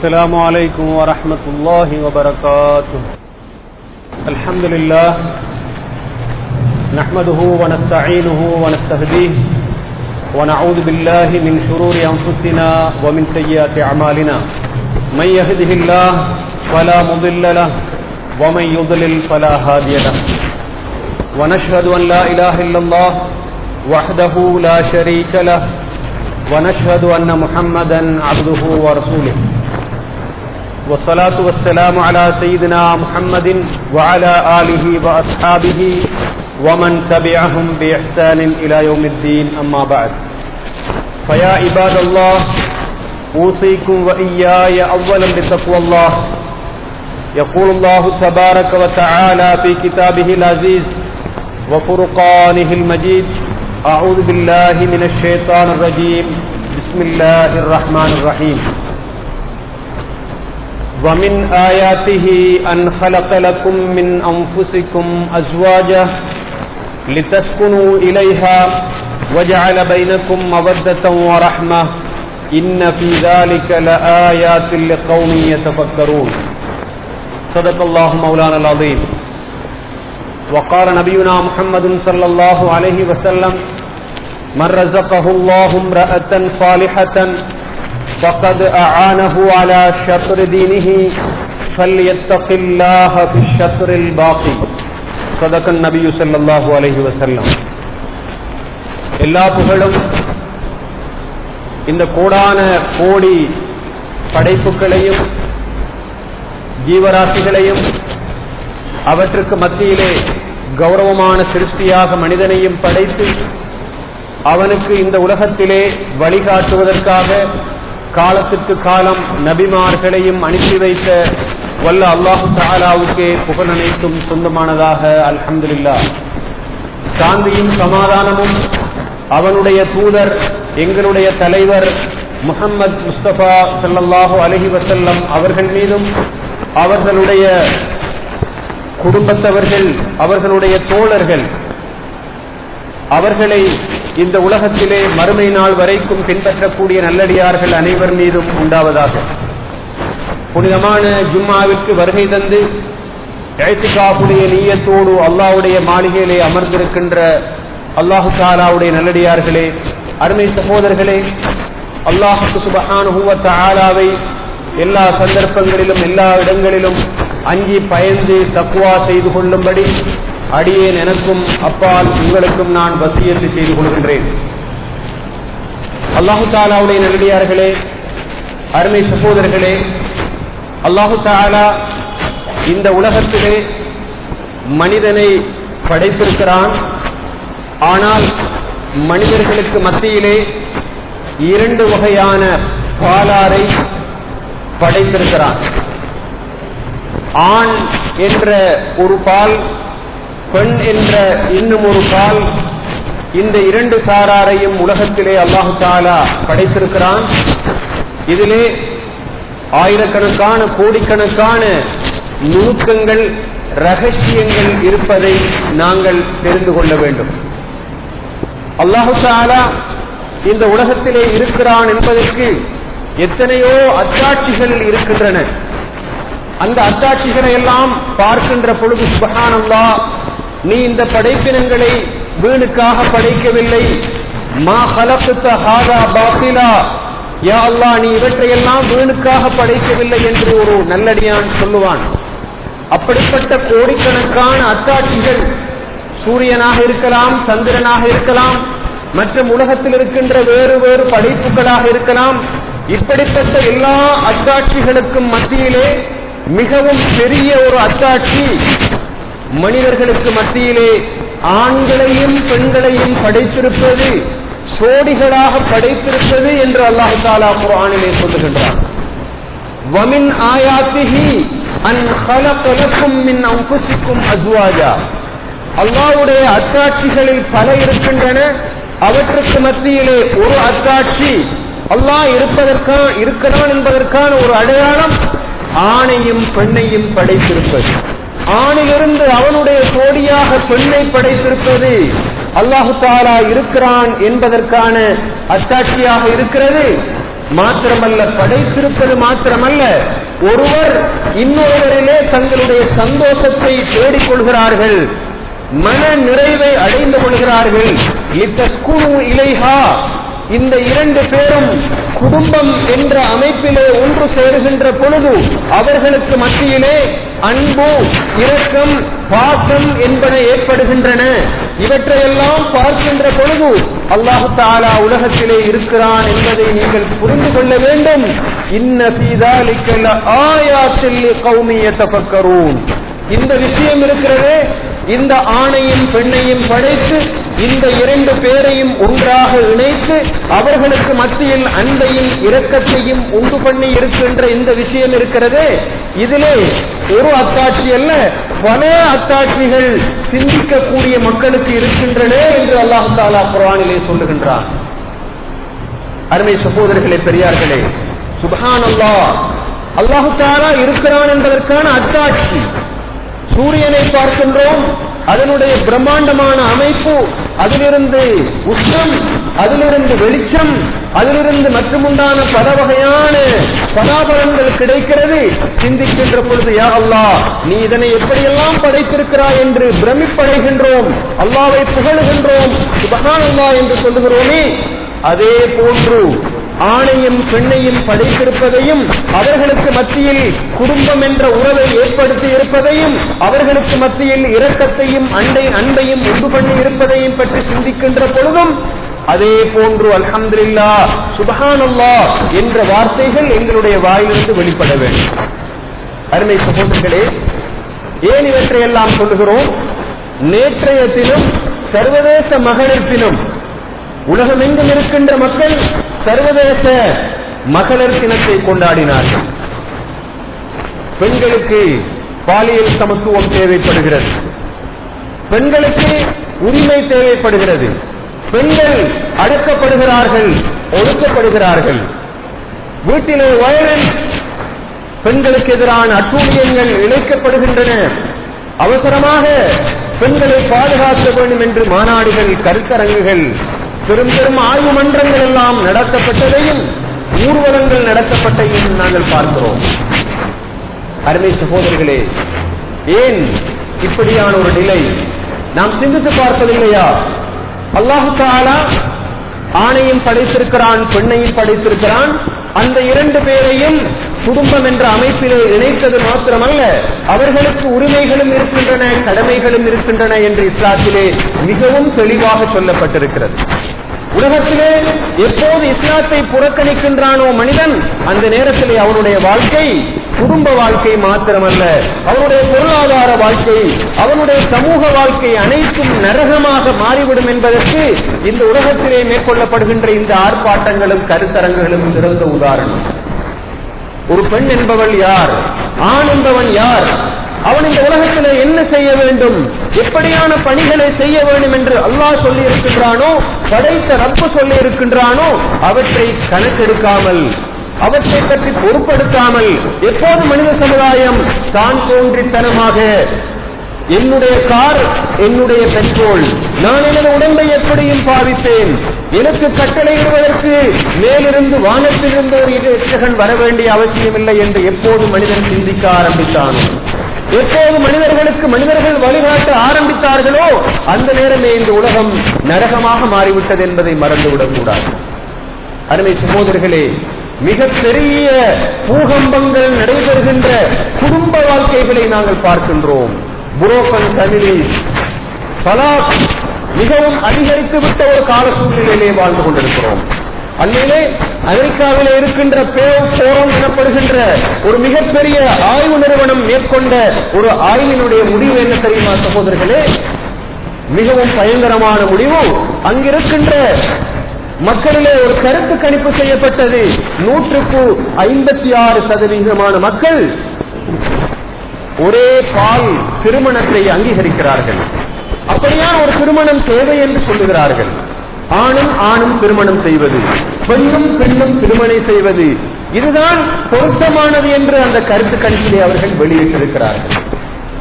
السلام عليكم ورحمة الله وبركاته. الحمد لله نحمده ونستعينه ونستهديه ونعوذ بالله من شرور أنفسنا ومن سيئات أعمالنا. من يهده الله فلا مضل له ومن يضلل فلا هادي له. ونشهد أن لا إله إلا الله وحده لا شريك له ونشهد أن محمدا عبده ورسوله. والصلاة والسلام على سيدنا محمد وعلى آله وأصحابه ومن تبعهم بإحسان إلى يوم الدين. أما بعد، فيا عباد الله، أوصيكم وإياي أولا بتقوى الله. يقول الله تبارك وتعالى في كتابه العزيز وفرقانه المجيد: أعوذ بالله من الشيطان الرجيم. بسم الله الرحمن الرحيم. ومن آياته أن خلق لكم من أنفسكم أزواجا لتسكنوا إليها وجعل بينكم مودة ورحمة إن في ذلك لآيات لقوم يتفكرون. صدق الله مولانا العظيم. وقال نبينا محمد صلى الله عليه وسلم: من رزقه الله امرأة صالحة فقد أعانه على شطر دينه فليتق الله في الشطر الباقي. صدق النبي صلى الله عليه وسلم. எல்லா புகழும் இந்த கோடான கோடி படைப்புகளையும் ஜீவராசிகளையும் அவற்றுக்கு மத்தியிலே கௌரவமான சிருஷ்டியாக மனிதனையும் படைத்து அவனுக்கு இந்த உலகத்திலே வழிகாட்டுவதற்காக காலத்திற்கு காலம் நபிமார்களையும் அனுப்பி வைத்த வல்ல அல்லாஹு தஆலாவுக்கே புகழ் அனைத்தும் சொந்தமானதாக. அல்ஹம்துலில்லாஹ். சாந்தியும் சமாதானமும் அவனுடைய தூதர் எங்களுடைய தலைவர் முஹம்மது முஸ்தபா ஸல்லல்லாஹு அலைஹி வஸல்லம் அவர்கள் மீதும் அவர்களுடைய குடும்பத்தவர்கள், அவர்களுடைய தோழர்கள், அவர்களை இந்த உலகத்திலே மறுமை நாள் வரைக்கும் பின்பற்றக்கூடிய நல்லடியார்கள் அனைவர் மீதும் உண்டாவதாக. புனிதமான ஜும்மாவிற்கு வருகை தந்து இஅ்திகாஃபுடைய நிய்யத்தோடு அல்லாஹ்வுடைய மாளிகையிலே அமர்ந்திருக்கின்ற அல்லாஹ் தஆலாவுடைய நல்லடியார்களே, அருமை சகோதரர்களே, அல்லாஹ் சுப்ஹானஹு வ தஆலாவை எல்லா சந்தர்ப்பங்களிலும் எல்லா இடங்களிலும் அஞ்சி பயந்து தக்வா செய்து கொள்ளும்படி அடியேன் எனக்கும் அப்பால் உங்களுக்கும் நான் வசியத்து செய்து கொள்கின்றேன். அல்லாஹு தஆலாவுடைய நல்லடியார்களே, அருமை சகோதரர்களே, அல்லாஹு தஆலா இந்த உலகத்திலே மனிதனை படைத்திருக்கிறான். ஆனால் மனிதர்களுக்கு மத்தியிலே இரண்டு வகையான பாலாரை படைத்திருக்கிறான். ஆண் என்ற ஒரு பால், பெண் என்ற இன்னும் ஒரு பால். இந்த இரண்டு சாராரையும் உலகத்திலே அல்லாஹு தஆலா படைத்திருக்கிறான். இதிலே ஆயிரக்கணக்கான கோடிக்கணக்கான நுணுக்கங்கள், ரகசியங்கள் இருப்பதை நாங்கள் தெரிந்து கொள்ள வேண்டும். அல்லாஹு தஆலா இந்த உலகத்திலே இருக்கிறான் என்பதற்கு எத்தனையோ அத்தாட்சிகள் இருக்கின்றன. அந்த அத்தாட்சிகளை எல்லாம் பார்க்கின்ற பொழுது சுப்ஹானல்லாஹ், நீ இந்த படைப்பினங்களை வீணுக்காக படைக்கவில்லை. மா ஹலக்த ஹாதா பாத்திலா, யா அல்லாஹ், நீ இவற்றையெல்லாம் வீணுக்காக படைக்கவில்லை என்று ஒரு நல்லடியான் சொல்லுவான். அப்படிப்பட்ட கோடிக்கணக்கான அத்தாட்சிகள் சூரியனாக இருக்கலாம், சந்திரனாக இருக்கலாம், மற்றும் உலகத்தில் இருக்கின்ற வேறு வேறு படைப்புகளாக இருக்கலாம். இப்படிப்பட்ட எல்லா அத்தாட்சிகளுக்கும் மத்தியிலே மிகவும் பெரிய ஒரு அத்தாட்சி மனிதர்களுக்கு மத்தியிலே ஆண்களையும் பெண்களையும் படைத்திருப்பது, சோடிகளாக படைத்திருப்பது என்று அல்லாஹ் தஆலா குர்ஆனிலே சொல்லுகின்றான். வமின் ஆயாத்திஹி அன் خلق لكم من انفسكم ازواجا. அல்லாஹ்வுடைய அத்தாட்சிகளில் பல இருக்கின்றன. அவற்றுக்கு மத்தியிலே ஒரு அத்தாட்சி, அல்லாஹ் இருக்கிறான் என்பதற்கான ஒரு அடையாளம், ஆணையும் பெண்ணையும் படைத்திருப்பது. ஆணிலிருந்து அவனுடைய சோடியாக பெண்ணை படைத்திருப்பது அல்லாஹு தஆலா இருக்கிறான் என்பதற்கான அத்தாட்சியாக இருக்கிறது. மாத்திரமல்ல, படைத்திருப்பது மாத்திரமல்ல, ஒருவர் இன்னொருவரிலே தங்களுடைய சந்தோஷத்தை தேடிக் கொள்கிறார்கள், மன நிறைவை அடைந்து கொள்கிறார்கள். இலைஹா, இந்த இரண்டு பேரும் குடும்பம் என்ற அமைப்பிலே ஒன்று சேருகின்ற பொழுது அவர்களுக்கு மத்தியிலே அன்பு, இரக்கம், பாசம் என்பன ஏற்படுகின்றன. இவற்றையெல்லாம் பார்க்கின்ற பொழுது அல்லாஹ் தஆலா உலகத்திலே இருக்கிறான் என்பதை நீங்கள் புரிந்து கொள்ள வேண்டும். இன்ன ஃபீ ذلك لآيات لقوم يتفكرون. இந்த விஷயம் இருக்கிறதே, இந்த ஆணையும் பெண்ணையும் படைத்து இந்த இரண்டு பேரையும் ஒன்றாக இணைத்து அவர்களுக்கு மத்தியில் அன்பையும் இரக்கத்தையும் உண்டு பண்ணி இருக்கின்ற இந்த விஷயம் இருக்கிறதே, இதிலே ஒரு அத்தாட்சி அல்ல, பல அத்தாட்சிகள் சிந்திக்கக்கூடிய மக்களுக்கு இருக்கின்றன என்று அல்லாஹ் தஆலா குர்ஆனிலே சொல்லுகின்றான். அருமை சகோதரர்களே, பெரியார்களே, சுப்ஹானல்லாஹ், அல்லாஹ் தஆலா இருக்கிறான் என்பதற்கான அத்தாட்சி. சூரியனை பார்க்கின்றோம், அதனுடைய பிரம்மாண்டமான அமைப்பு, அதிலிருந்து உஷ்ணம், அதிலிருந்து வெளிச்சம், அதிலிருந்து மற்றுமுண்டான பல வகையான பலாபலன்கள் கிடைக்கிறது. சிந்திக்கின்ற பொழுது யா அல்லாஹ், நீ இதனை எப்படியெல்லாம் படைத்திருக்கிறாய் என்று பிரமிப்படைகின்றோம், அல்லாஹ்வை புகழுகின்றோம், சுப்ஹானல்லாஹ் என்று சொல்லுகிறோமே. அதே போன்று ஆணையும் பெண்ணையும் படைத்திருப்பதையும், அவர்களுக்கு மத்தியில் குடும்பம் என்ற உறவை ஏற்படுத்தி இருப்பதையும், அவர்களுக்கு மத்தியில் இரக்கத்தையும் அன்பையும் உண்டு பண்ணி இருப்பதையும் பற்றி சிந்திக்கின்ற பொழுதும் அதே போன்று அல்ஹம்துலில்லாஹ், சுப்ஹானல்லாஹ் என்ற வார்த்தைகள் எங்களுடைய வாயிலிருந்து வெளிப்பட வேண்டும். அருமை சகோதரர்களே, ஏன் இவற்றையெல்லாம் சொல்லுகிறோம்? நேற்றைய தினம் சர்வதேச மகளிர் தினம். உலகமெங்கும் இருக்கின்ற மக்கள் சர்வதேச மகளிர் தினத்தை கொண்டாடினார்கள். பெண்களுக்கு பாலியல் சமத்துவம் தேவைப்படுகிறது, பெண்களுக்கு உரிமை தேவைப்படுகிறது, பெண்கள் அடக்கப்படுகிறார்கள், ஒடுக்கப்படுகிறார்கள். வீட்டிலே வயலன்ஸ், பெண்களுக்கு எதிரான அட்டூழியங்கள் இழைக்கப்படுகின்றன. அவசரமாக பெண்களை பாதுகாக்க வேண்டும் என்று மாநாடுகள், கருத்தரங்குகள், பெரும் பெரும் ஆய்வு மன்றங்கள் எல்லாம் நடத்தப்பட்டதையும் ஊர்வலங்கள் நடத்தப்பட்டதையும் நாங்கள் பார்க்கிறோம். அருமை சகோதரர்களே, ஏன் இப்படியான ஒரு நிலை நாம் சிந்தித்து பார்ப்பதில்லையா? அல்லாஹ் தஆலா ஆணையும் படைத்திருக்கிறான், பெண்ணையும் படைத்திருக்கிறான். அந்த இரண்டு பேரையும் குடும்பம் என்ற அமைப்பிலே இணைத்தது மாத்திரமல்ல, அவர்களுக்கு உரிமைகளும் இருக்கின்றன, கடமைகளும் இருக்கின்றன என்று இஸ்லாத்திலே மிகவும் தெளிவாக சொல்லப்பட்டிருக்கிறது. உலகத்திலே எப்போது இஸ்லாத்தை புறக்கணிக்கின்றானோ மனிதன், அந்த நேரத்திலே அவனுடைய வாழ்க்கை குடும்ப வாழ்க்கை மாத்திரமல்ல, அவனுடைய பொருளாதார வாழ்க்கை, அவனுடைய சமூக வாழ்க்கை அனைத்தும் நரகமாக மாறிவிடும் என்பதற்கு இந்த உலகத்திலே மேற்கொள்ளப்படுகின்ற இந்த ஆர்ப்பாட்டங்களும் கருத்தரங்குகளும் சிறந்த உதாரணம். ஒரு பெண் என்பவள் யார், ஆண் என்பவன் யார், அவன் இந்த உலகத்திலே என்ன செய்ய வேண்டும், எப்படியான பணிகளை செய்ய வேண்டும் என்று அல்லாஹ் சொல்லி இருக்கின்றானோ, படைத்த ரப்பு சொல்லி இருக்கின்றானோ, அவற்றை கணக்கெடுக்காமல், அவற்றை பற்றி பொறுப்படுத்தாமல் எப்போது மனித சமுதாயம் தான் தோன்றித்தனமாக என்னுடைய கார், என்னுடைய பெட்ரோல், நான் எனது உடம்பை எப்படியும் பாவித்தேன், எனக்கு கட்டளையிடுவதற்கு மேலிருந்து வானத்திலிருந்து ஒரு இரட்சகன் வர வேண்டிய அவசியமில்லை என்று எப்போது மனிதன் சிந்திக்க ஆரம்பித்தான், எப்போது மனிதர்கள் வழிகாட்ட ஆரம்பித்தார்களோ அந்த நேரமே இந்த உலகம் நரகமாக மாறிவிட்டது என்பதை மறந்துவிடக் கூடாது. அருமை சகோதரர்களே, மிகப்பெரிய பூகம்பங்கள் நடைபெறுகின்ற குடும்ப வாழ்க்கைகளை நாங்கள் பார்க்கின்றோம். புரோக்கன் ஃபேமிலிஸ், தலாக் மிகவும் அதிகரித்து விட்ட ஒரு கால சூழ்நிலையிலே வாழ்ந்து கொண்டிருக்கிறோம். அண்மையிலே அமெரிக்காவிலே இருக்கின்ற பேரோம் எனப்படுகின்ற ஒரு மிகப்பெரிய ஆய்வு நிறுவனம் மேற்கொண்ட ஒரு ஆய்வினுடைய முடிவு என்ன தெரியுமா சகோதரர்களே? மிகவும் பயங்கரமான முடிவு. அங்கிருக்கின்ற மக்களிலே ஒரு கருத்து கணிப்பு செய்யப்பட்டது. 156% மக்கள் ஒரே பால் திருமணத்தை அங்கீகரிக்கிறார்கள். அப்படியான ஒரு திருமணம் தேவை என்று சொல்லுகிறார்கள். ஆணும் திருமணம் செய்வது, பெண்ணும் திருமணம் செய்வது, இதுதான் பொருத்தமானது என்று அந்த கருத்து கணிப்பிலே அவர்கள் வெளியிட்டிருக்கிறார்கள்.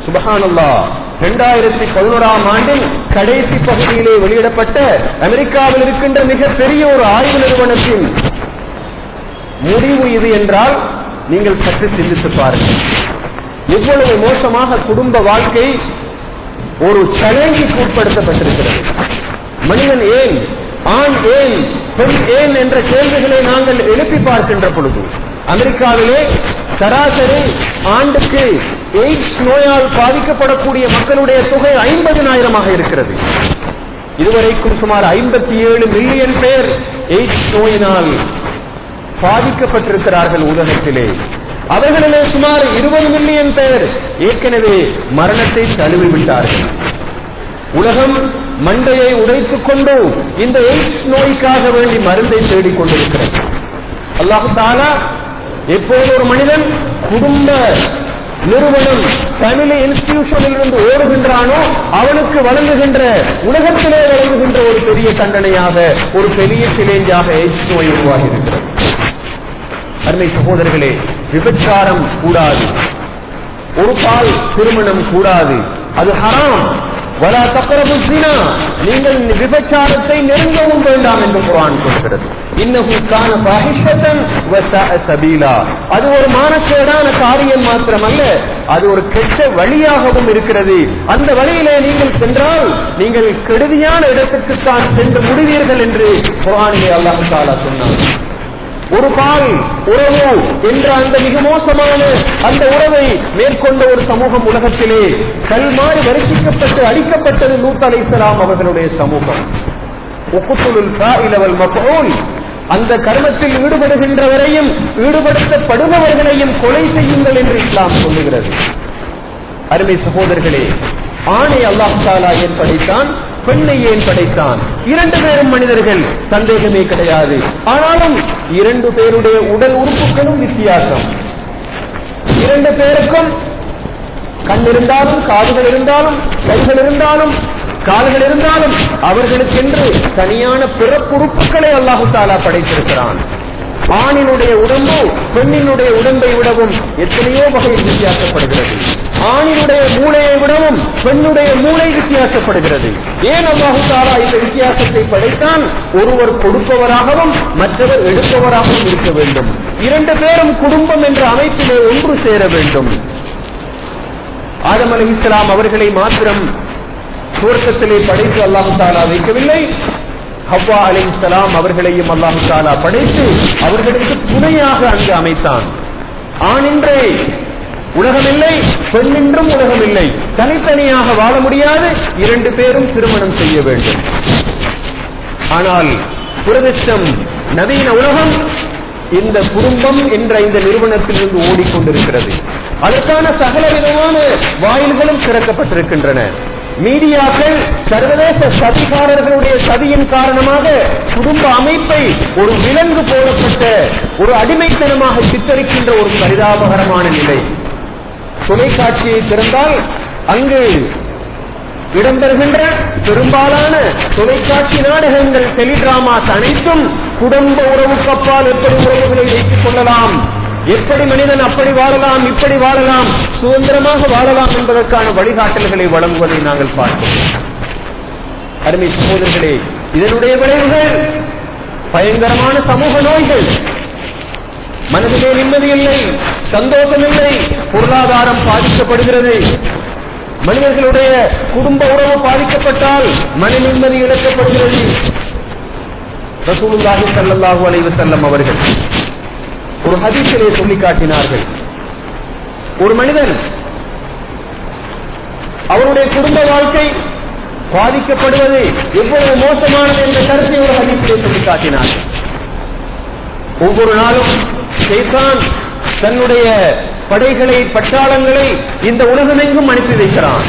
சுப்ஹானல்லாஹ், 2011ஆம் ஆண்டின் கடைசி பகுதியிலே வெளியிடப்பட்ட அமெரிக்காவில் இருக்கின்ற மிகப்பெரிய ஒரு ஆய்வு நிறுவனத்தின் முடிவு இது என்றால் நீங்கள் சற்று சிந்தித்து பாருங்கள். எவ்வளவு மோசமாக குடும்ப வாழ்க்கை ஒரு சேலஞ்சுக்கு உட்படுத்தப்பட்டிருக்கிறது. மனிதன் ஏன், ஆண் ஏன், பெண் ஏன் என்ற கேள்விகளை நாங்கள் எழுப்பி பார்க்கின்ற பொழுது அமெரிக்காவிலே சராசரி ஆண்டுக்கு எய்ட்ஸ் நோயால் பாதிக்கப்படக்கூடிய மக்களுடைய தொகை 50,000 இருக்கிறது. இதுவரைக்கும் சுமார் 57 மில்லியன் பேர் எய்ட்ஸ் நோயினால் பாதிக்கப்பட்டிருக்கிறார்கள் உலகத்திலே. அவர்களிலே சுமார் 20 மில்லியன் பேர் ஏற்கனவே மரணத்தை தழுவிவிட்டார்கள். உலகம் மண்டையை உடைத்துக் கொண்டு இந்த எய்ட்ஸ் நோய்க்காக வேண்டி மருந்தை தேடிக் கொண்டிருக்கிறது. அல்லாஹ் தஆலா எப்போது ஒரு மனிதன் குடும்ப நிறுவனம் ஃபேமிலி இன்ஸ்டிடியூஷனில் இருந்து ஓடுகின்றானோ அவனுக்கு வழங்குகின்ற, உலகத்திலே வழங்குகின்ற ஒரு பெரிய தண்டனையாக, ஒரு பெரிய சிலேஞ்சாக எய்ட்ஸ் நோய் உருவாகி இருக்கிறது. அருமை சகோதரர்களே, விபச்சாரம் கூடாது, ஒரு பால் திருமணம் கூடாது, அது ஹராம். வலா தக்ரபு ஸினா, நீங்கள் விபச்சாரத்தை நெருங்கவும் வேண்டாம் என்று குர்ஆன் சொல்கிறது. இன்னஹு கான ஃபாஹிஷத்தன் வ ஸாஅ ஸபீலா, அது ஒரு மானக்கேடான காரியம் மாத்திரமல்ல, அது ஒரு கெட்ட வழியாகவும் இருக்கிறது. அந்த வழியிலே நீங்கள் சென்றால் நீங்கள் கெடுதியான இடத்திற்கு தான் சென்று முடிவீர்கள் என்று குர்ஆனிலே அல்லாஹ் தஆலா சொன்னார். ஒரு பால் உறவு என்ற அந்த மிக மோசமான அந்த உறவை மேற்கொண்ட ஒரு சமூகம் உலகத்திலே கல்மாறி வரிசிக்கப்பட்டு அடிக்கப்பட்டது லூத் அலைஹிஸ்ஸலாம் அவர்களுடைய சமூகம். உக்துலுல் ஃபாஇல வல் மஃஊல், அந்த கர்மத்தில் ஈடுபடுகின்றவரையும் ஈடுபடுத்தப்படுபவர்களையும் கொலை செய்யுங்கள் என்று இஸ்லாம் சொல்லுகிறது. அருமை சகோதரர்களே, ஆணை அல்லாஹ் தஆலா ஏன் படைத்தான், பெண்ணை ஏன் படைத்தான்? 2 பேரும் மனிதர்கள், சந்தேகமே கிடையாது. ஆனாலும் 2 பேருடைய உடல் உறுப்புகளும் வித்தியாசம். 2 பேருக்கும் கண் இருந்தாலும், காதுகள் இருந்தாலும், கைகள் இருந்தாலும், கால்கள் இருந்தாலும் அவர்களுக்கென்று தனியான பிறப்புறுப்புகளை அல்லாஹ் தஆலா படைத்திருக்கிறான். ஆணினுடைய உடம்பு பெண்ணினுடைய உடம்பை விடவும் எத்தனையோ வகையில் வித்தியாசப்படுகிறது. ஆணினுடைய மூளையை விடவும் பெண்ணுடைய மூளை வித்தியாசப்படுகிறது. ஏன் அல்லாஹ் தஆலா இந்த வித்தியாசத்தை படைத்தான்? ஒருவர் கொடுப்பவராகவும் மற்றவர் எடுப்பவராகவும் இருக்க வேண்டும். 2 பேரும் குடும்பம் என்ற அமைப்பிலே ஒன்று சேர வேண்டும். ஆதம் அலைஹிஸ்ஸலாம் அவர்களை மாத்திரம் சுவர்க்கத்திலே படைத்து அல்லாஹ் தஆலா வைக்கவில்லை. ஹவ்வா அலைஹிஸ்ஸலாம் அவர்களையும் அல்லாஹ் தஆலா படைத்து அவர்களுக்கு துணையாக அங்கு அமைத்தான். ஆணின்றே உலகமில்லை, பெண்ணின்றும் உலகமில்லை, தனித்தனியாக வாழ முடியாது. 2 பேரும் திருமணம் செய்ய வேண்டும். ஆனால் துரதிர்ஷ்டம், நவீன உலகம் இந்த குடும்பம் என்ற இந்த நிறுவனத்திலிருந்து ஓடிக்கொண்டிருக்கிறது. அதற்கான சகல விதமான வாயில்களும் திறக்கப்பட்டிருக்கின்றன. மீடியாக்கள் சர்வதேச சதிகாரர்களுடைய சதியின் காரணமாக குடும்ப அமைப்பை ஒரு விலங்கு போடப்பட்ட ஒரு அடிமைத்தனமாக சித்தரிக்கின்ற ஒரு பரிதாபகரமான நிலை. தொலைக்காட்சியை திறந்தால் அங்கு இடம்பெறுகின்ற பெரும்பாலான தொலைக்காட்சி நாடகங்கள், டெலிடிராமாஸ் அனைத்தும் குடும்ப உறவுக்கு அப்பால் எப்படி உறவுகளை வைத்துக் கொள்ளலாம், எப்படி மனிதன் அப்படி வாழலாம், இப்படி வாழலாம், சுதந்திரமாக வாழலாம் என்பதற்கான வழிகாட்டல்களை வழங்குவதை நாங்கள் பார்க்கிறோம். அருமை சகோதரர்களே, இதனுடைய விளைவுகள் பயங்கரமான சமூக நோய்கள். மனதிலே நிம்மதி இல்லை, சந்தோஷம் இல்லை, பொருளாதாரம் பாதிக்கப்படுகிறது. மனிதர்களுடைய குடும்ப உறவு பாதிக்கப்பட்டால் மன நிம்மதி இழக்கப்படுகிறது. ரசூலுல்லாஹி ஸல்லல்லாஹு அலைஹி வஸல்லம் அவர்கள் ஒரு ஹதீஸிலே சொல்லி காட்டினார்கள், ஒரு மனிதன் அவருடைய குடும்ப வாழ்க்கை பாதிக்கப்படுவது எவ்வளவு மோசமானது என்ற கருத்தை ஒரு ஹதீஸிலே சொல்லி காட்டினார்கள். ஒவ்வொரு நாளும் ஷைத்தான் தன்னுடைய படைகளை, பட்டாளங்களை இந்த உலகமெங்கும் அனுப்பி வைக்கிறான்.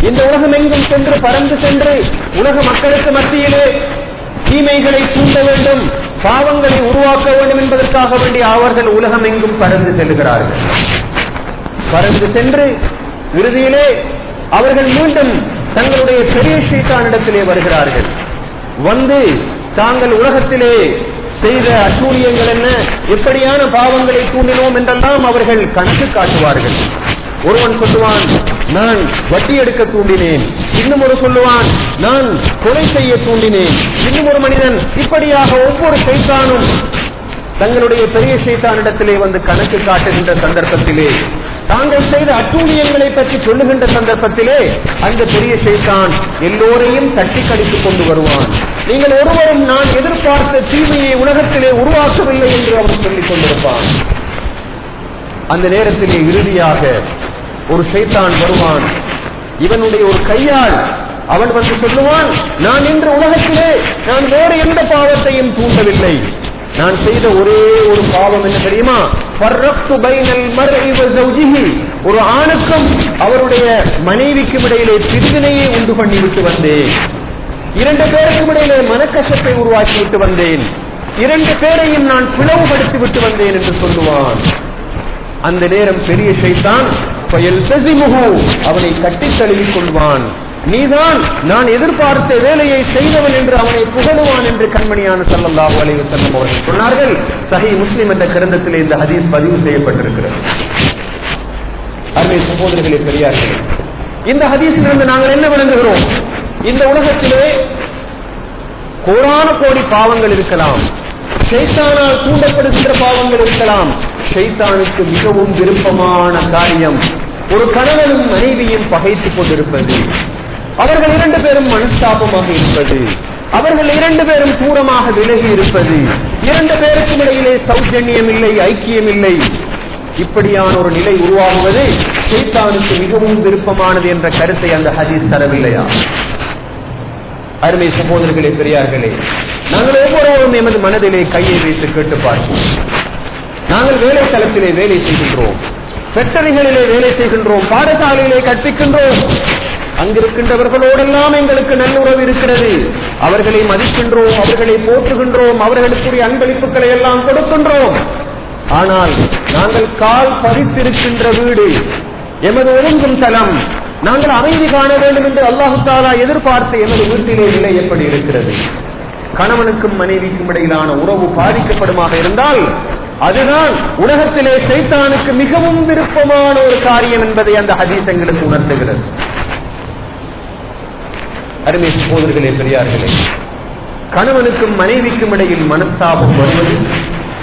இந்த உலகமெங்கும் சென்று பறந்து சென்று உலக மக்களுக்கு மத்தியிலே தீமைகளை தூண்ட வேண்டும், பாவங்களை உருவாக்க வேண்டும் என்பதற்காக வேண்டிய அவர்கள் உலகமெங்கும் பறந்து செல்கிறார்கள். பறந்து சென்று இறுதியிலே அவர்கள் மீண்டும் தங்களுடைய பெரிய ஷைத்தானிடத்திலே வருகிறார்கள். வந்து தாங்கள் உலகத்திலே செய்த அட்டூழியங்கள் என்ன, எப்படியான பாவங்களை தூண்டினோம் என்றெல்லாம் அவர்கள் கணக்கு காட்டுவார்கள். ஒருவன் சொல்லுவான், நான் வட்டி எடுக்க தூண்டினேன். இன்னும் ஒரு சொல்லுவான், நான் கொலை செய்ய தூண்டினேன். இன்னும் ஒரு மனிதன், இப்படியாக ஒவ்வொரு ஷைத்தானும் தங்களுடைய பெரிய ஷைத்தானிடத்திலே வந்து கணக்கு காட்டுகின்ற சந்தர்ப்பத்திலே, தாங்கள் செய்த அட்டூழியங்களை பற்றி சொல்லுகின்ற சந்தர்ப்பத்திலே அந்த பெரிய ஷைத்தான் எல்லோரையும் தட்டி கழித்துக் கொண்டு வருவான். நீங்கள் ஒருவரும் நான் எதிர்பார்த்த தீமையை உலகத்திலே உருவாக்கவில்லை என்று அவர் சொல்லிக் கொண்டிருப்பான். அந்த நேரத்திலே இறுதியாக ஒரு ஷைத்தான் வருவான். இவனுடைய ஒரு கையால் அவன் வந்து சொல்லுவான், நான் இன்று உலகத்திலே நான் வேறு எந்த பாவத்தையும் தூண்டவில்லை. நான் செய்த ஒரே ஒரு பாவம் என்ன தெரியுமா? ஒரு ஆணுக்கும் அவருடைய மனைவிக்கும் இடையிலே பிரிவினையை உண்டு பண்ணிவிட்டு வந்தேன். 2 பேருக்கும் இடையிலே மனக்கசப்பை உருவாக்கிவிட்டு வந்தேன். 2 பேரையும் நான் பிளவுபடுத்தி விட்டு வந்தேன் என்று சொல்லுவான். அந்த நேரம் பெரிய ஷைத்தான் அவனை கட்டித் தழுவிக் கொள்வான். நீதான் நான் எதிர்பார்த்த வேலையை செய்தவன் என்று அவனை புகழுவான் என்று கண்மணியான ஸல்லல்லாஹு அலைஹி வஸல்லம் அவர்கள் சொன்னார்கள். சஹீஹ் முஸ்லிம் என்ற கிரந்தத்திலே இந்த ஹதீஸ் பதிவு செய்யப்பட்டிருக்கிறது. அருமை சகோதரர்களே, பெரியார்களே, இந்த ஹதீஸிலிருந்து நாங்கள் என்ன விளங்குகிறோம்? இந்த உலகத்திலே கோடான கோடி பாவங்கள் இருக்கலாம், ஷைத்தானால் தூண்டப்படுகின்ற பாவங்கள் இருக்கலாம். ஷைத்தானுக்கு மிகவும் விருப்பமான காரியம் ஒரு கணவனும் மனைவியும் பகைத்துக் கொண்டிருப்பது, அவர்கள் 2 பேரும் மனஸ்தாபமாக இருப்பது, அவர்கள் 2 பேரும் தூரமாக விலகி இருப்பது, 2 பேருக்கும் இடையிலே சௌஜன்யம் இல்லை, ஐக்கியம் இல்லை. இப்படியான ஒரு நிலை உருவாகுவது ஷைத்தானுக்கு மிகவும் விருப்பமானது என்ற கருத்தை அந்த ஹதீஸ் தரவில்லையா? அருமை சகோதரர்களே, பெரியார்களே, நாங்கள் ஒவ்வொருவரும் எமது மனதிலே கையை வைத்து கேட்டு பார்ப்போம். நாங்கள் வேலை தளத்திலே வேலை செய்கின்றோம், ஃபேக்டரிகளிலே வேலை செய்கின்றோம், பாடசாலையிலே கற்பிக்கின்றோம். அங்கிருக்கின்றவர்களோடெல்லாம் எங்களுக்கு நல்லுறவு இருக்கிறது. அவர்களை மதிக்கின்றோம், அவர்களை போற்றுகின்றோம், அவர்களுக்குரிய அன்பளிப்புகளை எல்லாம் கொடுக்கின்றோம். ஆனால் நாங்கள் கால் பதித்திருக்கின்ற வீடு, எமது ஒழுங்கும் தலம், நாங்கள் அமைதி காண வேண்டும் என்று அல்லாஹு தஆலா எதிர்பார்த்து எமது வீட்டிலே நிலை எப்படி இருக்கிறது? கணவனுக்கும் மனைவிக்கும் இடையிலான உறவு பாதிக்கப்படுமாக இருந்தால் அதுதான் உலகத்திலே ஷைத்தானுக்கு மிகவும் விருப்பமான ஒரு காரியம் என்பதை அந்த ஹதீஸ் எங்களுக்கு உணர்த்துகிறது. அருமை சகோதரர்களே, பெரியார்களே, கணவனுக்கும் மனைவிக்கும் இடையில் மனஸ்தாபம் வருவது,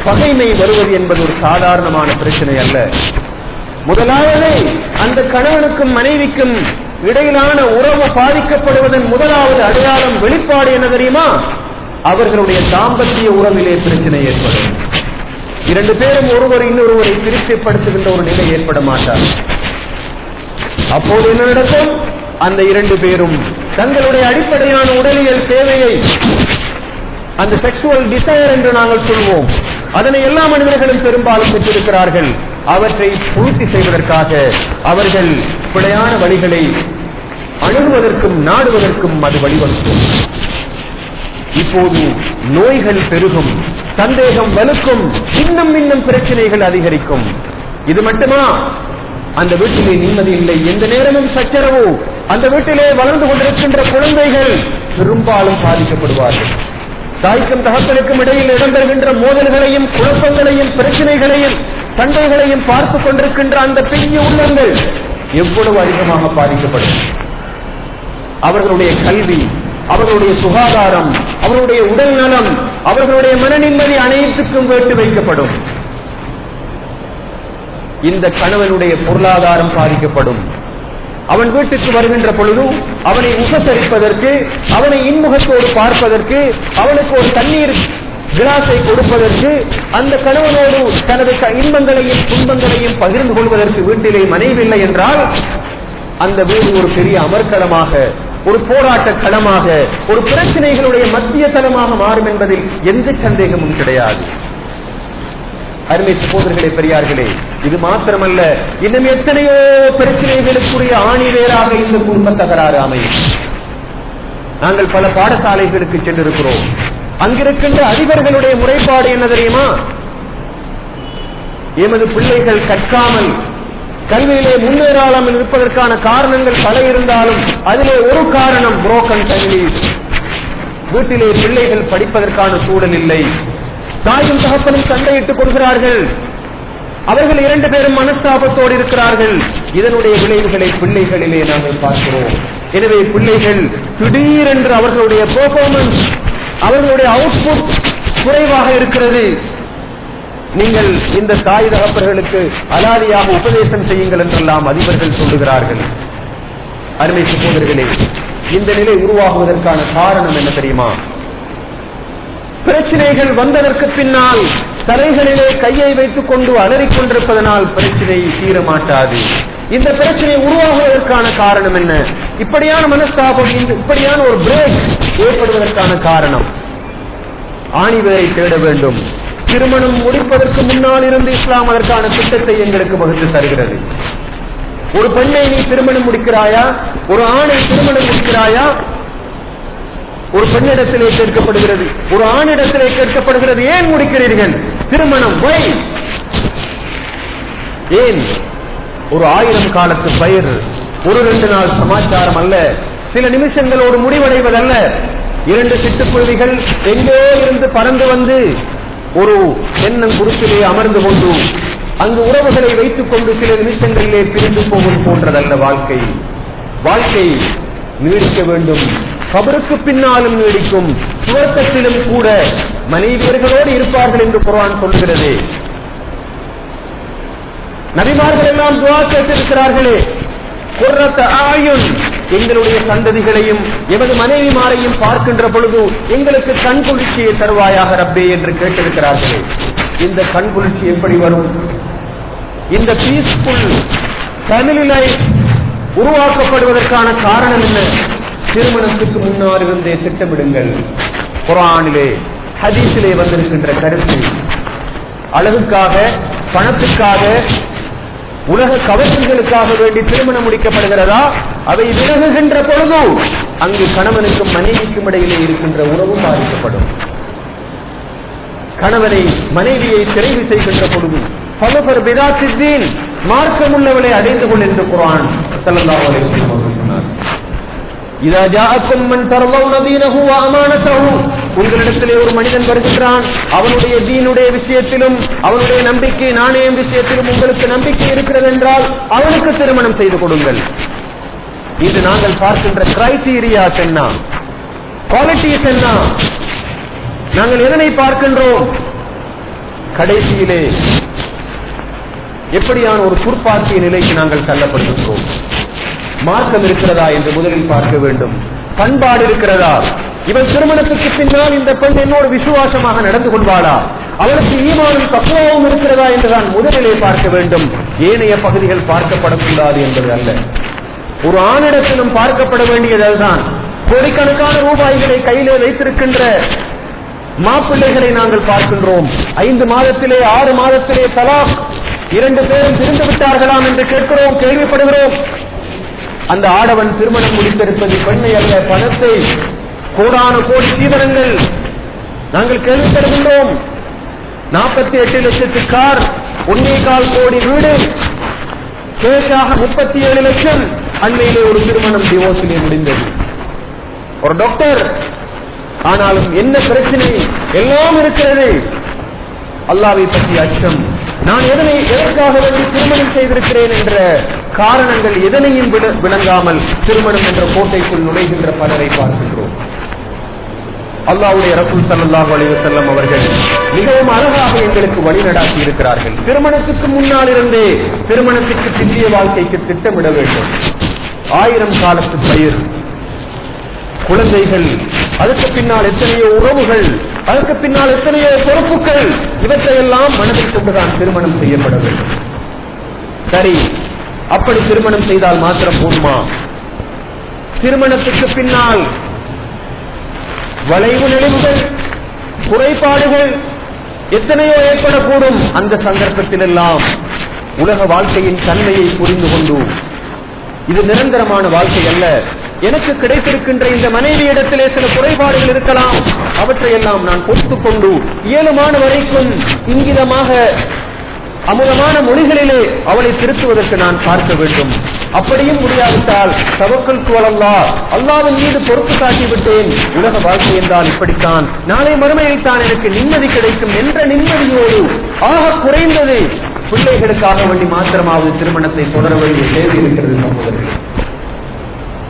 பகைமை வருவது என்பது ஒரு சாதாரணமான பிரச்சனை அல்ல. முதலாவது அந்த கணவனுக்கும் மனைவிக்கும் இடையிலான உறவு பாதிக்கப்படுவதன் முதலாவது அடையாளம், வெளிப்பாடு என்ன தெரியுமா? அவர்களுடைய தாம்பத்திய உறவிலே பிரச்சனை ஏற்படும். 2 பேரும் ஒருவர் இன்னொருவரை திருப்திப்படுத்துகின்ற ஒரு நிலை ஏற்பட மாட்டார். அப்போது என்ன நடக்கும்? அந்த 2 பேரும் தங்களுடைய அடிப்படையான உடலியல் தேவையை, அந்த செக்சுவல் டிசைர் என்று நாங்கள் சொல்வோம், அதனை எல்லா மனிதர்களும் பெரும்பாலும் பெற்றிருக்கிறார்கள். அவற்றை பூர்த்தி செய்வதற்காக அவர்கள் பிழையான வழிகளை அணுகுவதற்கும் நாடுவதற்கும் அது வழிவகுக்கும். இப்போது நோய்கள் பெருகும், சந்தேகம் வலுக்கும், இன்னும் பிரச்சனைகள் அதிகரிக்கும். இது மட்டுமா? அந்த வீட்டிலே நிம்மதி இல்லை, எந்த நேரமும் சச்சரவு. அந்த வீட்டிலே வளர்ந்து கொண்டிருக்கின்ற குழந்தைகள் பெரும்பாலும் பாதிக்கப்படுவார்கள். தாய்க்கும் தகப்பனுக்கும் இடையில் இடம்பெறுகின்ற மோதல்களையும் குழப்பங்களையும் பிரச்சனைகளையும் சண்டைகளையும் பார்த்துக் கொண்டிருக்கின்ற அந்த பெரிய உள்ளங்கள் எவ்வளவு அதிகமாக பாதிக்கப்படும். அவர்களுடைய கல்வி, அவர்களுடைய சுகாதாரம், அவர்களுடைய உடல் நலம், அவர்களுடைய மன நிம்மதி அனைத்துக்கும் வேட்டு வைக்கப்படும். இந்த கணவனுடைய பொருளாதாரம் பாதிக்கப்படும். அவன் வீட்டுக்கு வருகின்ற பொழுது அவனை உபசரிப்பதற்கு, அவனை இன்முகத்தோடு பார்ப்பதற்கு, அவனுக்கு ஒரு தண்ணீர் கிளாஸை கொடுப்பதற்கு, அந்த கணவனோடு தனது இன்பங்களையும் துன்பங்களையும் பகிர்ந்து கொள்வதற்கு வீட்டிலே மனைவில்லை என்றால் அந்த வீடு ஒரு பெரிய அமர்க்களமாக, ஒரு போராட்ட களமாக, ஒரு பிரச்சனைகளுடைய மத்திய தளமாக மாறும் என்பதில் எந்த சந்தேகமும் கிடையாது. அருமை சகோதரர்களே, பெரியார்களே, இது மாத்திரமல்ல, இன்னும் எத்தனையோ பிரச்சனைகளுக்குரிய ஆணிவேராக இந்த குடும்ப தகராறு அமையும். நாங்கள் பல பாடசாலைகளுக்கு சென்றிருக்கிறோம். அங்கிருக்கின்ற அதிபர்களுடைய முறைப்பாடு என்ன தெரியுமா? எமது பிள்ளைகள் கற்காமல் கல்வியிலே முன்னேறாமல் இருப்பதற்கான காரணங்கள் பல இருந்தாலும் அதிலே ஒரு காரணம் புரோக்கன் ஃபேமிலிஸ். வீட்டிலே பிள்ளைகள் படிப்பதற்கான சூழல் இல்லை. தாயும் தகப்பனும் சண்டையிட்டுக் கொள்கிறார்கள். அவர்கள் 2 பேரும் மனஸ்தாபத்தோடு இருக்கிறார்கள். இதனுடைய விளைவுகளை பிள்ளைகளிலே நாங்கள் பார்க்கிறோம். எனவே பிள்ளைகள் திடீரென்று அவர்களுடைய பெர்ஃபார்மன்ஸ், அவர்களுடைய அவுட்புட் குறைவாக இருக்கிறது. நீங்கள் இந்த தாய் தகப்பர்களுக்கு அலாதியாக உபதேசம் செய்யுங்கள் என்றெல்லாம் அதிபர்கள் சொல்லுகிறார்கள். அருமை சகோதரர்களே, இந்த நிலை உருவாகுவதற்கான காரணம் என்ன தெரியுமா? பிரச்சனைகள் வந்ததற்கு பின்னால் தலைகளிலே கையை வைத்துக் கொண்டு அலறிக் கொண்டிருப்பதனால் பிரச்சனை தீரமாட்டாது. இந்த பிரச்சனை உருவாகுவதற்கான காரணம் என்ன? இப்படியான மனஸ்தாபம், இப்படியான ஒரு பிரேக் ஏற்படுவதற்கான காரணம் ஆணிவேரை தேட வேண்டும். திருமணம் முடிப்பதற்கு முன்னால் இருந்து இஸ்லாம் அதற்கான திட்டத்தை எங்களுக்கு வகுத்து தருகிறது. ஒரு பெண்ணை நீ திருமணம் முடிக்கிறாயா, ஒரு ஆணை திருமணம் முடிக்கிறாயா, ஒரு பெண்ணிடத்திலே கேட்கப்படுகிறது, ஒரு ஆணிடத்திலே கேட்கப்படுகிறது, ஏன் முடிக்கிறீர்கள் திருமணம்? ஏன்? ஒரு 1000 காலத்து பயிர், ஒரு 2 நாள் சமாச்சாரம் அல்ல, சில நிமிஷங்களோடு முடிவடைவதல்ல. 2 சிட்டுக்குருவிகள் எங்கோ இருந்து பறந்து வந்து ஒரு தென்னங்குருத்திலே அமர்ந்து கொண்டு அங்கு உறவுகளை வைத்துக் கொண்டு சில நிமிஷங்களிலே பிரிந்து போவது போன்றதல்ல வாழ்க்கை. வாழ்க்கை நீடிக்க வேண்டும், கபருக்கு பின்னாலும் நீடிக்கும், சுவர்க்கத்திலும் கூட மனைவியர்களோடு இருப்பார்கள் என்று குர்ஆன் சொல்கிறது. நபிமார்கள் எல்லாம் துஆ கேட்டிருக்கிறார்களே, குர்ரத்த ஆயுன், எங்களுடைய சந்ததிகளையும் எமது மனைவிமாரையும் பார்க்கின்ற பொழுது எங்களுக்கு கண்குளிர்ச்சியை தருவாயாக ரப்பே என்று கேட்டிருக்கிறார்களே. இந்த கண்குளிர்ச்சி எப்படி வரும்? இந்த பீஸ்ஃபுல் ஃபேமிலி லைஃப் உருவாக்கப்படுவதற்கான காரணம் என்ன? திருமணத்துக்கு முன்னால் இருந்தே திட்டமிடுங்கள். குர்ஆனிலே ஹதீஸிலே வந்திருக்கின்ற கருத்து, அழகுக்காக, பணத்துக்காக, உலக கவர்ச்சிகளுக்காக வேண்டி திருமணம் முடிக்கப்படுகிறதா? அவை விலகுகின்ற பொழுது அங்கு கணவனுக்கும் மனைவிக்கும் இடையிலே இருக்கின்ற உறவு பாதிக்கப்படும். கணவனை மனைவியை தெரிவு செய்கின்ற பொழுது மார்க்கமுள்ளவளை அடைந்து கொள் என்று குர்ஆன் ஸல்லல்லாஹு அலைஹி வஸல்லம் சொன்னார். இதா ஜாஅக்கும் மன் தர்லவுன தீனஹு வ அமானதஹு, உங்களிடத்திலே ஒரு மனிதன் வருகிறான், அவனுடைய தீனுடைய விஷயத்திலும் அவனுடைய நம்பிக்கை நாணயம் விஷயத்திலும் உங்களுக்கு நம்பிக்கை இருக்கிறது என்றால் அவனுக்கு திருமணம் செய்து கொடுங்கள். இது நாங்கள் பார்க்கின்ற கிரைட்டீரியாஸ் என்ன, குவாலிட்டிஸ் என்ன? நாங்கள் எதனை பார்க்கின்றோம்? கடைசியிலே எப்படியான ஒரு துர்ப்பாக்கிய நிலைக்கு நாங்கள் தள்ளப்படுகின்றோம். மார்க்கம் இருக்கிறதா என்று முதலில் பார்க்க வேண்டும். பண்பாடு இருக்கிறதா? இவன் திருமணத்துக்கு பின்னால் இந்த பெண் என்னோடு விசுவாசமாக நடந்து கொள்வாளா, அவளுக்கு ஈமானும் தக்குவாவும் இருக்கிறதா என்றுதான் முதலிலே பார்க்க வேண்டும். ஏனைய பகுதிகள் பார்க்கப்படக்கூடாது என்பது அல்ல. ஒரு ஆணிடத்திலும் பார்க்கப்பட வேண்டியதுதான். கோடிக்கணக்கான ரூபாய்களை கையிலே வைத்திருக்கின்ற மாப்பிள்ளைகளை நாங்கள் பார்க்கின்றோம். 5 மாதத்திலே 6 மாதத்திலே தலாக், 2 பேரும் திருந்து விட்டார்களாம் என்று கேட்கிறோம், கேள்விப்படுகிறோம். அந்த ஆடவன் திருமணம் முடித்திருப்பது பெண்ணை அல்ல, பணத்தை, கோடான கோடி தீவனங்கள் நாங்கள் கேள்விப்படுகின்றோம். 48 லட்சத்து கார், 1.25 கோடி வீடு, கேஷாக 37 லட்சம். அண்மையிலே ஒரு திருமணம் டிவோர்ஸிலே முடிந்தது. ஒரு டாக்டர், ஆனாலும் என்ன பிரச்சனை? எல்லாம் இருக்கிறது. அல்லாஹ்வை பற்றி அச்சம், நான் எதற்காக திருமணம் செய்திருக்கிறேன் என்ற காரணங்கள் எதனையும் விளங்காமல் திருமணம் என்ற கோட்டைக்குள் நுழைகின்ற பலரை பார்க்கின்றோம். அல்லாஹ்வுடைய ரசூல் ஸல்லல்லாஹு அலைஹி வஸல்லம் அவர்கள் மிகவும் அழகாக எங்களுக்கு வழிநடாத்தி இருக்கிறார்கள். திருமணத்துக்கு முன்னால் இருந்தே திருமணத்துக்கு பிந்திய வாழ்க்கைக்கு திட்டமிட வேண்டும். 1000 காலத்து பயிர், குழந்தைகள், அதற்கு பின்னால் எத்தனையோ உறவுகள், அதற்கு பின்னால் எத்தனையோ பொறுப்புகள், இவற்றையெல்லாம் மனதில் கொண்டுதான் திருமணம் செய்யப்பட வேண்டும். சரி, அப்படி திருமணம் செய்தால் மாத்திரம் போதுமா? திருமணத்துக்கு பின்னால் வளைவு நெளிவுகள், குறைபாடுகள் எத்தனையோ ஏற்படக்கூடும். அந்த சந்தர்ப்பத்தில் எல்லாம் உலக வாழ்க்கையின் தன்மையை புரிந்து கொண்டு, இது நிரந்தரமான வாழ்க்கை அல்ல, எனக்கு கிடைத்திருக்கின்ற இந்த மனைவியிடத்திலே சில குறைபாடுகள் இருக்கலாம், அவற்றையெல்லாம் நான் பொறுத்துக் கொண்டு இயலுமான வரைக்கும் இங்கிதமாக அமுதமான மொழிகளிலே அவளை திருத்துவதற்கு நான் பார்க்க வேண்டும். அப்படியும் முடியாவிட்டால் தவக்கல்து அலல்லாஹ், அல்லாஹ்வின் மீது பொறுப்பு காட்டிவிட்டேன், உலக வாழ்க்கை என்றால் இப்படித்தான், நாளை மறுமையில் தான் எனக்கு நிம்மதி கிடைக்கும் என்ற நிம்மதியோடு ஆக குறைந்தது பிள்ளைகளுக்காக வேண்டி மாத்திரமாவது திருமணத்தை தொடர வேண்டிய தேவை இருக்கிறது. சகோதரர்களே,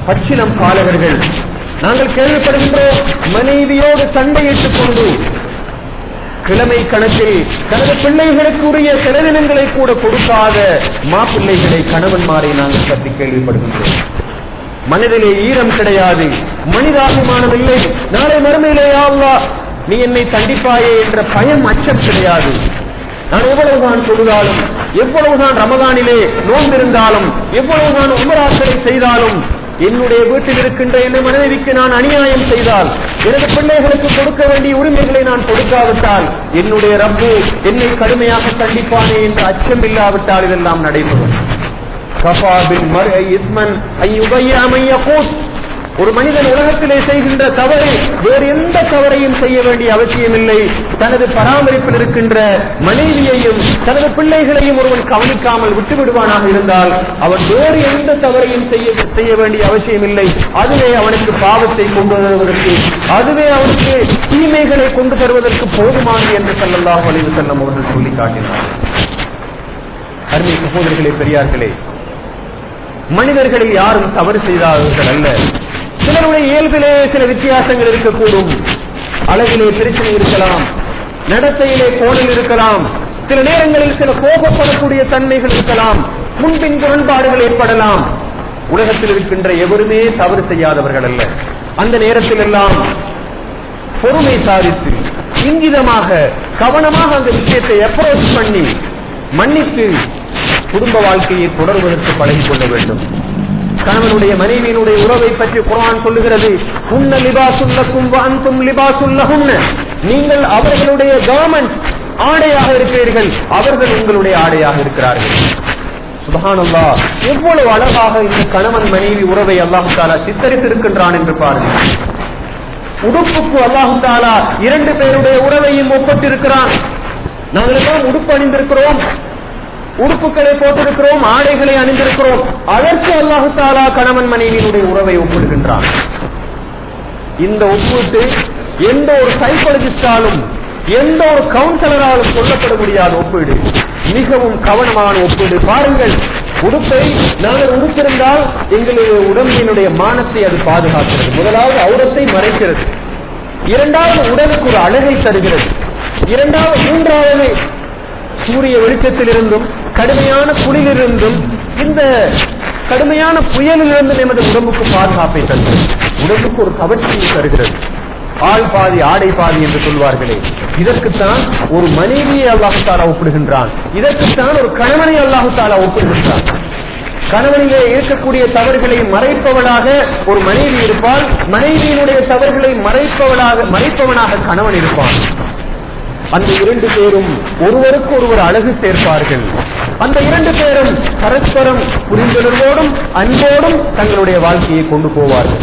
பச்சிலம் பாலகர்கள் நாங்கள் கேள்விப்படுகின்றோம், மனைவியோடு சண்டையிட்டுக் கொண்டு கிழமை கணக்கில் தனது பிள்ளைகளுக்கு உரிய செலவினங்களை கூட கொடுக்காத மாப்பிள்ளைகளை கணவன்மாரை நாங்கள் பற்றி கேள்விப்படுகின்றோம். மனதிலே ஈரம் கிடையாது, மனிதாபிமானமில்லை. நாளை மறுமையிலே யா அல்லாஹ் நீ என்னை தண்டிப்பாயே என்ற பயம், அச்சம் கிடையாது. நான் எவ்வளவுதான் தொழுதாலும், எவ்வளவுதான் ரமதானிலே நோன்பிருந்தாலும், எவ்வளவுதான் உம்ராக்களை செய்தாலும், என்னுடைய வீட்டில் இருக்கின்ற என் மனைவிக்கு நான் அநியாயம் செய்தால், எனது பிள்ளைகளுக்கு கொடுக்க வேண்டிய உரிமைகளை நான் கொடுக்காவிட்டால், என்னுடைய ரப்பு என்னை கடுமையாக தண்டிப்பானே என்ற அச்சம் இல்லாவிட்டால் இதெல்லாம் நடைபெறும். ஒரு மனிதன் உலகத்திலே செய்கின்ற தவறை வேறு எந்த தவறையும் செய்ய வேண்டிய அவசியமில்லை. தனது பராமரிப்பில் இருக்கின்ற மனைவியையும் தனது பிள்ளைகளையும் ஒருவன் கவனிக்காமல் விட்டு விடுவானாக இருந்தால் அவன் வேறு எந்த தவறையும் செய்ய வேண்டிய அவசியமில்லை. அதுவே அவனுக்கு பாவத்தை கொண்டு வருவதற்கு, அதுவே அவனுக்கு தீமைகளை கொண்டு தருவதற்கு போதுமானது என்று ஸல்லல்லாஹு அலைஹி வஸல்லம் அவர்கள் சொல்லி காட்டினார். அருமை சகோதரர்களே, பெரியார்களே, மனிதர்களில் யாரும் தவறு செய்தார்கள் அல்ல. சிலருடைய இயல்பிலே சில வித்தியாசங்கள் இருக்கக்கூடும். அழகிலே பிரச்சனை இருக்கலாம், நடத்தையிலே கோணல் இருக்கலாம், சில நேரங்களில் சில கோபப்படக்கூடிய தன்மைகள் இருக்கலாம், முன்பின் முரண்பாடுகள் ஏற்படலாம். உலகத்தில் இருக்கின்ற எவருமே தவறு செய்யாதவர்கள் அல்ல. அந்த நேரத்தில் எல்லாம் பொறுமை சாதித்து இங்கிதமாக கவனமாக அந்த விஷயத்தை அப்ரோச் பண்ணி மன்னித்து குடும்ப வாழ்க்கையை தொடர்வதற்கு பழகிக் கொள்ள வேண்டும். கணவனுடைய மனைவியினுடைய உறவை பற்றி குர்ஆன் சொல்லுகிறது, உன்ன லிபாசுல்லக்கும் வ அன்தும் லிபாசுல்லஹுன்ன. நீங்கள் அவர்களுடைய கவர்மெண்ட் ஆடையாக இருக்கிறீர்கள், அவர்கள் உங்களுடைய ஆடையாக இருக்கிறார்கள். சுப்ஹானல்லாஹ், எவ்வளவு அழகாக இந்த கணவன் மனைவி உறவை அல்லாஹ் தஆலா சித்தரித்திருக்கின்றான் என்று பாருங்கள். உடுப்புக்கு அல்லாஹ் தஆலா இரண்டு பேருடைய உறவையும் ஒப்பிட்டிருக்கிறான். நாங்கள் எல்லாம் உடுப்பு அணிந்திருக்கிறோம், உடுப்புகளை போட்டிருக்கிறோம், ஆடைகளை அணிந்திருக்கிறோம். அதற்கு அல்லாஹ் தஆலா கணவன் மனைவியினுடைய உறவை ஒப்பிடுகின்றான். இந்த ஒப்பீட்டு எந்த ஒரு சைக்காலஜிஸ்டாலும் எந்த ஒரு கவுன்சிலராலும் சொல்லப்பட முடியாத ஒப்பீடு, மிகவும் கவனமான ஒப்பீடு. பாருங்கள், உடுப்பை நாங்கள் உடுத்திருந்தால் எங்களுடைய உடம்பினுடைய மானத்தை அது பாதுகாக்கிறது. முதலாவது அவுரத்தை மறைக்கிறது, இரண்டாவது உடலுக்கு ஒரு அழகை தருகிறது, மூன்றாவது சூரிய வெளிச்சத்தில் இருந்தும் கடுமையான குளிரிலிருந்தும் இந்த கடுமையான புயலிலிருந்து நமது உடம்புக்கு பாதுகாப்பை தருகிறது, உடம்புக்கு ஒரு கவர்ச்சியை தருகிறது. ஆள் பாதி ஆடை பாதி என்று சொல்வார்களே, இதற்குத்தான் ஒரு மனைவியை அல்லாஹ் தஆலா ஒப்பிடுகின்றான், இதற்குத்தான் ஒரு கணவனை அல்லாஹ் தஆலா ஒப்பிடுகின்றான். கணவனிலே இருக்கக்கூடிய தவறுகளை மறைப்பவனாக ஒரு மனைவி இருப்பாள், மனைவியினுடைய தவறுகளை மறைப்பவனாக கணவன் இருப்பான். அந்த இரண்டு பேரும் ஒருவருக்கு ஒருவர் அழகு சேர்ப்பார்கள். அந்த இரண்டு பேரும் பரஸ்பரம் புரிந்துணர்வோடும் அன்போடும் தங்களுடைய வாழ்க்கையை கொண்டு போவார்கள்.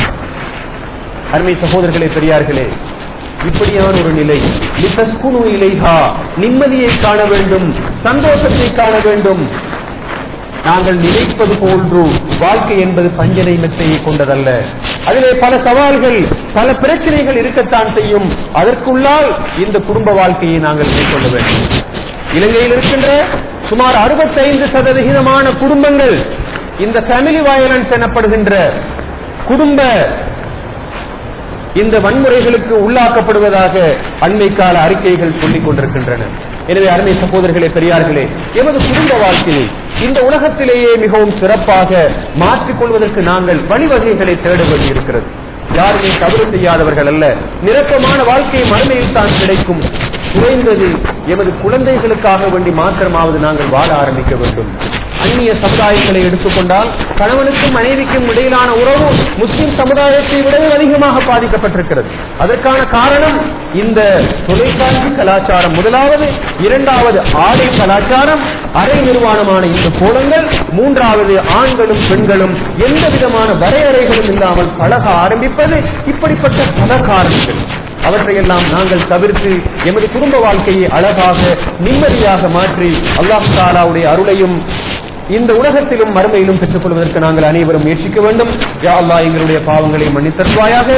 அருமை சகோதரர்களே, பெரியார்களே, இப்படியான ஒரு நிலை, நிம்மதியை காண வேண்டும், சந்தோஷத்தை காண வேண்டும். நாங்கள் நினைப்பது போன்று வாழ்க்கை என்பது பஞ்சனை மெத்தையை கொண்டதல்ல. அதிலே பல சவால்கள், பல பிரச்சனைகள் இருக்கத்தான் செய்யும். அதற்குள்ளால் இந்த குடும்ப வாழ்க்கையை நாங்கள் மேற்கொள்ள வேண்டும். இலங்கையில் இருக்கின்ற சுமார் 65% குடும்பங்கள் இந்த ஃபேமிலி வயலன்ஸ் எனப்படுகின்ற குடும்ப இந்த வன்முறைகளுக்கு உள்ளாக்கப்படுவதாக அண்மை கால அறிக்கைகள் சொல்லிக் கொண்டிருக்கின்றன. எனவே அருமை சகோதரர்களே, பெரியார்களே, எமது குடும்ப வாழ்க்கையை இந்த உலகத்திலேயே மிகவும் சிறப்பாக மாற்றிக் கொள்வதற்கு நாங்கள் வழிவகைகளை தேட வேண்டியிருக்கிறது. யாருமே தவறு செய்யாதவர்கள் அல்ல. நிரப்பமான வாழ்க்கை மறுமையில் தான் கிடைக்கும். குறைந்தது எமது குழந்தைகளுக்காக வேண்டி மாத்திரமாவது நாங்கள் வாழ ஆரம்பிக்க வேண்டும். அந்நிய சமுதாயங்களை எடுத்துக்கொண்டால் கணவனுக்கும் மனைவிக்கும் இடையிலான உறவு முஸ்லிம் சமுதாயத்தை விட அதிகமாக பாதிக்கப்பட்டிருக்கிறது. அதற்கான காரணம் இந்த தொலைக்காட்சி கலாச்சாரம் முதலாவது, இரண்டாவது ஆடை கலாச்சாரம், அரை நிர்வாணமான இந்த கோலங்கள், மூன்றாவது ஆண்களும் பெண்களும் எந்த விதமான வரையறைகளும் இல்லாமல் பழக ஆரம்பிப்பது. இப்படிப்பட்ட பல காரணங்கள், அவற்றையெல்லாம் நாங்கள் தவிர்த்து எமது குடும்ப வாழ்க்கையை அழகாக நிம்மதியாக மாற்றி அல்லாஹ் தஆலாவுடைய அருளையும் இந்த உலகத்திலும் மறுமையிலும் பெற்றுக் கொள்வதற்கு நாங்கள் அனைவரும் முயற்சிக்க வேண்டும். யா அல்லாஹ் எங்களுடைய பாவங்களை மன்னித்தருள்வாயாக.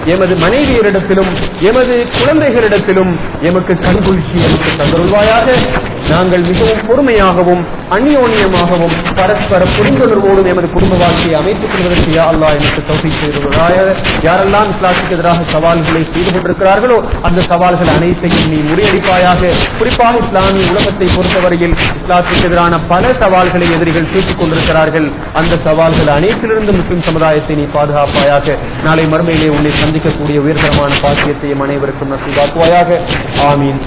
எமது மனைவியரிடத்திலும் எமது குழந்தைகளிடத்திலும் எமக்கு கண்குளிர்ச்சி எமக்கு தந்தருள்வாயாக. நாங்கள் மிகவும் பொறுமையாகவும் அந்யோன்யமாகவும் பரஸ்பர புரிந்துணர்வோடும் எமது குடும்ப வாழ்க்கையை அமைத்துக் கொள்வதற்கு யா அல்லாஹ் எனக்கு தௌஃபீக் செய்தருள்வாயாக. யாரெல்லாம் இஸ்லாத்துக்கு எதிராக சவால்களை செய்து கொண்டிருக்கிறார்களோ அந்த சவால்கள் அனைத்தையும் நீ முறியடிப்பாயாக. குறிப்பாக இஸ்லாமிய உலகத்தை பொறுத்தவரையில் இஸ்லாத்துக்கு எதிரான பல சவால்களை எதிரிகள் தீர்த்துக் கொண்டிருக்கிறார்கள். அந்த சவால்கள் அனைத்திலிருந்து முஸ்லிம் சமுதாயத்தை நீ பாதுகாப்பாயாக. நாளை மறுமையிலே உன்னை சந்திக்கக்கூடிய உயர்தரமான பாக்கியத்தையும் அனைவருக்கும் நசீபாக்குவாயாக. ஆமீன்.